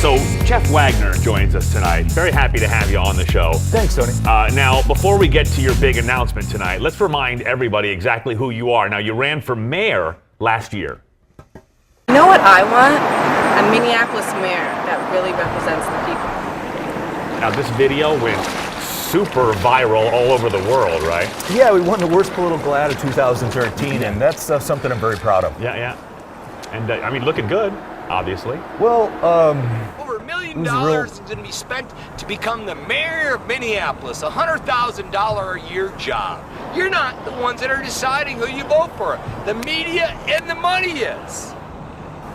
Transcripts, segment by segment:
So Jeff Wagner joins us tonight. Very happy to have you on the show. Thanks, Tony. Now, before we get to your big announcement tonight, let's remind everybody exactly who you are. Now, you ran for mayor last year. You know what I want? A Minneapolis mayor that really represents the people. Now, this video went super viral all over the world, right? Yeah, we won the worst political ad of 2013, and that's something I'm very proud of. Yeah. And, I mean, looking good, obviously. Well, over $1 million is going to be spent to become the mayor of Minneapolis, a $100,000 a year job. You're not the ones that are deciding who you vote for. The media and the money is.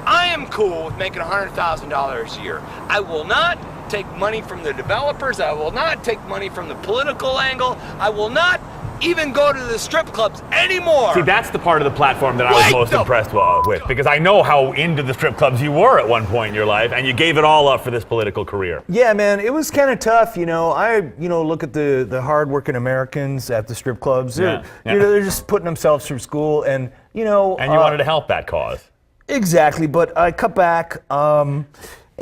I am cool with making $100,000 a year. I will not take money from the developers. I will not take money from the political angle. I will not even go to the strip clubs anymore. See, that's the part of the platform that I was most impressed with, because I know how into the strip clubs you were at one point in your life, and you gave it all up for this political career. Yeah, man, it was kind of tough. I look at the hardworking Americans at the strip clubs. They're just putting themselves through school, and And you wanted to help that cause. Exactly, but I cut back.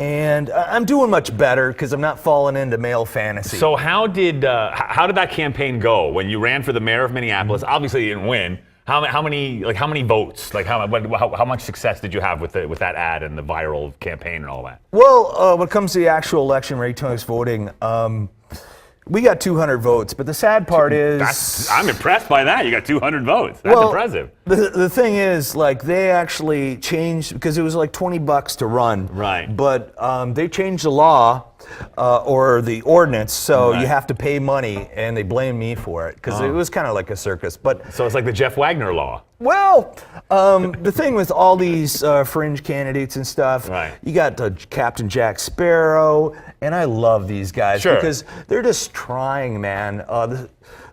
And I'm doing much better because I'm not falling into male fantasy. So how did that campaign go when you ran for the mayor of Minneapolis? Obviously, you didn't win. How many votes? How much success did you have with that ad and the viral campaign and all that? Well, when it comes to the actual election, electronic voting, we got 200 votes. But the sad part is, I'm impressed by that. You got 200 votes. That's impressive. The thing is, they actually changed, because it was like $20 to run. Right. But they changed the law or the ordinance, so you have to pay money, and they blame me for it because it was kind of like a circus. But so it's like the Jeff Wagner law. Well, the thing with all these fringe candidates and stuff, you got Captain Jack Sparrow, and I love these guys because they're just trying, man.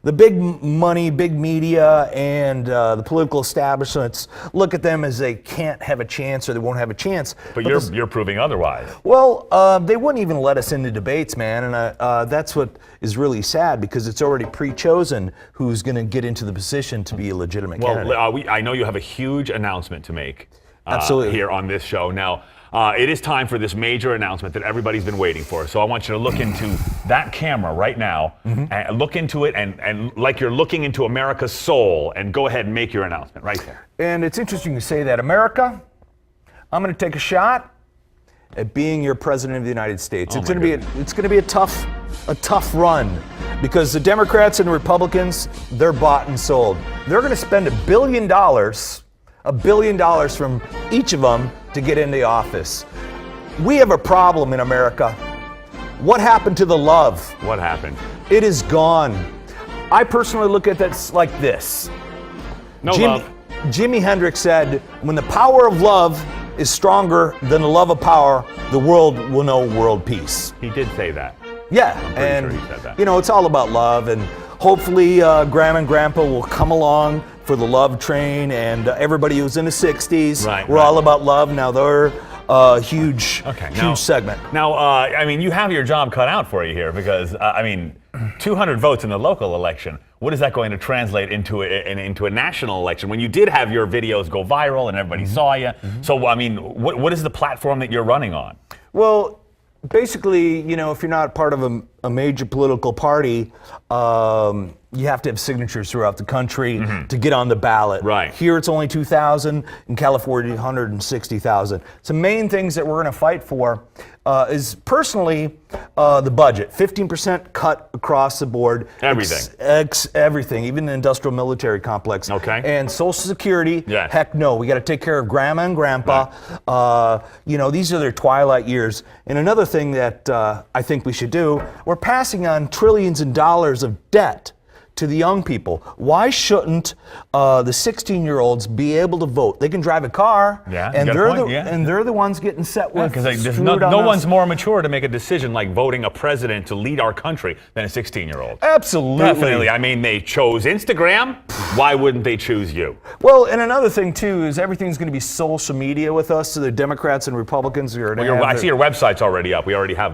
The big money, big media, and the political establishments look at them as they can't have a chance or they won't have a chance. But you're proving otherwise. Well, they wouldn't even let us into debates, man, and that's what is really sad because it's already pre-chosen who's going to get into the position to be a legitimate candidate. Well, I know you have a huge announcement to make here on this show. Now, it is time for this major announcement that everybody's been waiting for. So I want you to look into that camera right now, and look into it, and like you're looking into America's soul, and go ahead and make your announcement right there. And it's interesting you say that. America, I'm going to take a shot at being your president of the United States. It's going to be a tough run because the Democrats and the Republicans, they're bought and sold. They're going to spend $1 billion from each of them to get into the office. We have a problem in America. What happened to the love? What happened? It is gone. I personally look at that like this. Love. Jimi Hendrix said, when the power of love is stronger than the love of power, the world will know world peace. He did say that. Yeah, I'm pretty sure he said that. It's all about love, and hopefully Grandma and Grandpa will come along for the love train, and everybody who's in the 60s, we're all about love. Now they're huge segment. Now, you have your job cut out for you here because, 200 votes in the local election, what is that going to translate into a national election when you did have your videos go viral and everybody saw you? So, what is the platform that you're running on? Well, basically, if you're not part of a major political party, you have to have signatures throughout the country to get on the ballot. Right. Here it's only 2,000, in California 160,000. So main things that we're going to fight for is personally the budget. 15% cut across the board. Everything. Everything, even the industrial military complex. Okay. And Social Security, yes. Heck no. We got to take care of Grandma and Grandpa. Right. These are their twilight years. And another thing that I think we should do, we're passing on trillions of dollars of debt to the young people. Why shouldn't the 16-year-olds be able to vote? They can drive a car, and they're the ones getting set with. Because there's no one's more mature to make a decision like voting a president to lead our country than a 16-year-old. Absolutely. Definitely. They chose Instagram. Why wouldn't they choose you? Well, and another thing too is everything's going to be social media with us. So the Democrats and Republicans are. I see your website's already up. We already have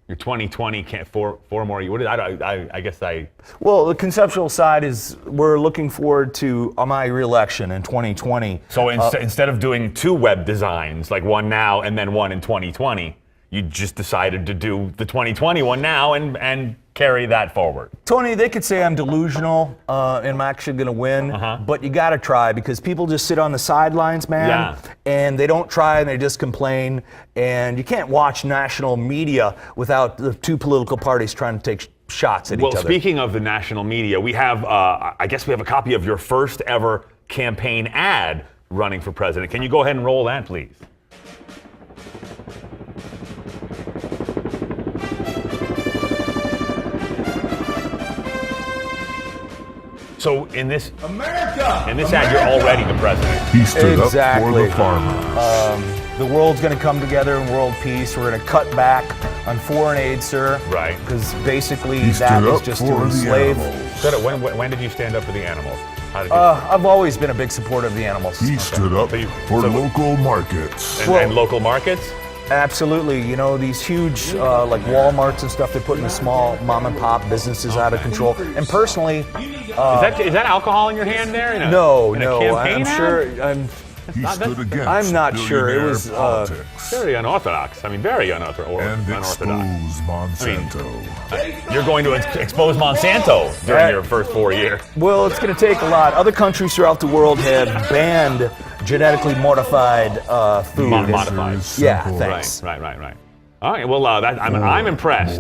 your Your 2020 can't 4 more. What did I guess I. Well, the conceptual side is we're looking forward to my re-election in 2020. So instead of doing 2 web designs, like one now and then one in 2020, you just decided to do the 2020 one now and carry that forward. Tony, they could say I'm delusional and I'm actually going to win, but you got to try because people just sit on the sidelines, man, and they don't try and they just complain. And you can't watch national media without the 2 political parties trying to take shots at each other. Well, speaking of the national media, we have, I guess we have a copy of your first ever campaign ad running for president. Can you go ahead and roll that, please? So in this ad, you're already the president. He stood up for the farmers. The world's going to come together in world peace. We're going to cut back on foreign aid, sir. Right. Because basically that is just to enslave. When did you stand up for the animals? I've always been a big supporter of the animals. He stood up for local markets. And local markets? Absolutely. You know, these huge like Walmarts and stuff, they're putting the small mom and pop businesses out of control. And personally... is that alcohol in your hand there? No. I'm sure... He stood against I'm not sure. It was very unorthodox. I mean, very unorthodox. And expose Monsanto. I mean, you're going to expose Monsanto during your first 4 years. Well, it's going to take a lot. Other countries throughout the world have banned genetically modified food. Modified. Yeah, thanks. Right. All right. Well, I'm impressed.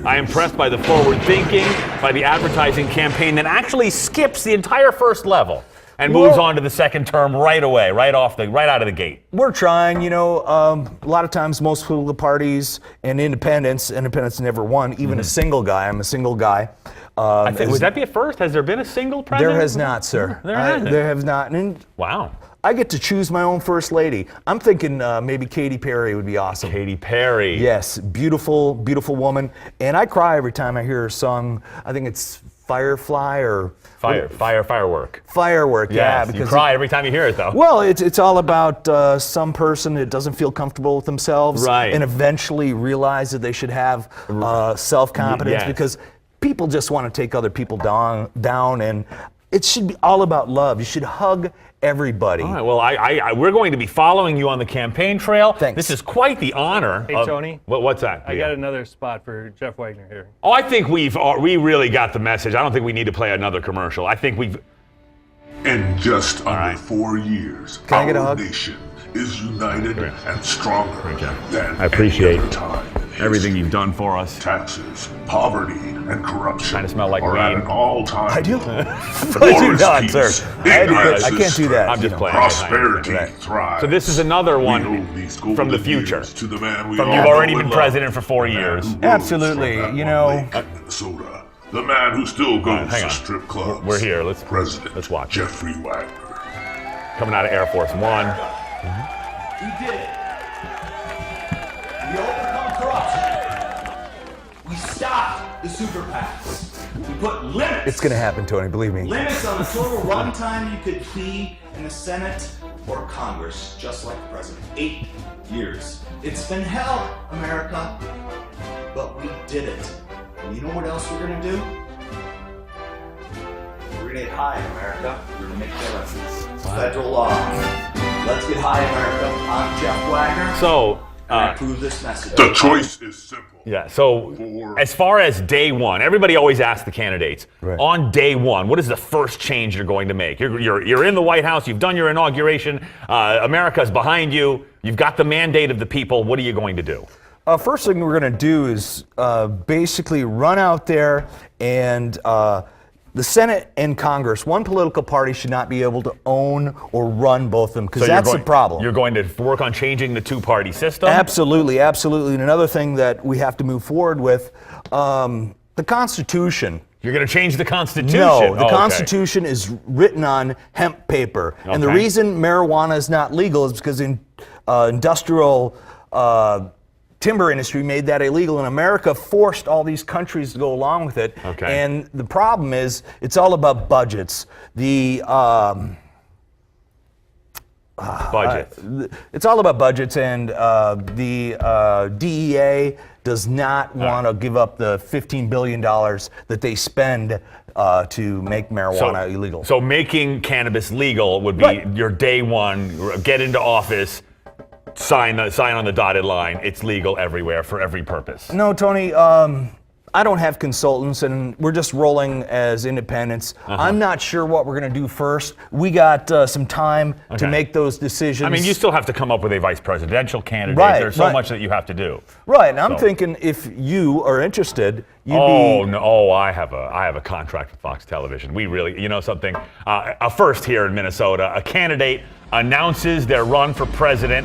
I'm impressed by the forward thinking, by the advertising campaign that actually skips the entire first level. And moves on to the second term right away, right out of the gate. We're trying, a lot of times most political parties and independents never won, even a single guy. I'm a single guy. Would that be a first? Has there been a single president? There has not, sir. There have not. Wow. I get to choose my own first lady. I'm thinking maybe Katy Perry would be awesome. Katy Perry. Yes, beautiful, beautiful woman. And I cry every time I hear her song. I think it's Firefly or... Firework. Firework, yeah. Because you cry every time you hear it, though. Well, it's all about some person that doesn't feel comfortable with themselves, and eventually realize that they should have self-confidence, because people just want to take other people down, and it should be all about love. You should hug everybody. All right, well, we're going to be following you on the campaign trail. Thanks. This is quite the honor. Hey, Tony. What's that? I got another spot for Jeff Wagner here. Oh, I think we really got the message. I don't think we need to play another commercial. I think we've... In just under 4 years, our nation is united and stronger than I appreciate any other time. Everything you've done for us. Taxes, poverty, and corruption Kind of smell like are rain. at an all-time I do. low. I do not, sir. I can't do that. I'm just playing. Prosperity thrives. So this is another one from the future. To the man You've already been president for 4 years. Absolutely. Minnesota. The man who still goes to strip clubs. We're here. Let's watch. Jeffrey Wagner. Coming out of Air Force One. We did it. We overcome corruption. We stopped the super PACs. We put limits. It's going to happen, Tony, believe me. Limits on the total runtime you could be in the Senate or Congress, just like the president. 8 years. It's been hell, America, but we did it. And you know what else we're going to do? We're going to get high, America. We're going to make that a federal law. Let's get high, America. I'm Jeff Wagner. So, I approve this message. The choice is simple. Yeah, so as far as day one, everybody always asks the candidates, on day one, what is the first change you're going to make? You're in the White House, you've done your inauguration, America's behind you, you've got the mandate of the people, what are you going to do? First thing we're going to do is basically run out there and the Senate and Congress, one political party should not be able to own or run both of them, because that's the problem. You're going to work on changing the two-party system? Absolutely, absolutely. And another thing that we have to move forward with, the Constitution. You're going to change the Constitution? No, the Constitution is written on hemp paper. And the reason marijuana is not legal is because industrial timber industry made that illegal, and America forced all these countries to go along with it. And the problem is, it's all about budgets. It's all about budgets, and the DEA does not want to give up the $15 billion that they spend to make marijuana illegal. So making cannabis legal would be your day one, get into office, sign on the dotted line. It's legal everywhere for every purpose. No, Tony, I don't have consultants, and we're just rolling as independents. I'm not sure what we're going to do first. We got some time to make those decisions. I mean, you still have to come up with a vice presidential candidate. There's so much that you have to do. Right, and I'm thinking if you are interested, I have a contract with Fox Television. We really, you know something? A first here in Minnesota, a candidate announces their run for president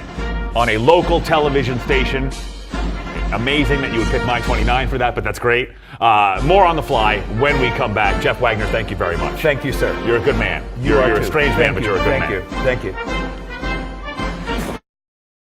on a local television station. Amazing that you would pick My 29 for that, but that's great. More on the fly when we come back. Jeff Wagner, thank you very much. Thank you, sir. You're a good man. You're a strange man, but you're a good man. Thank you.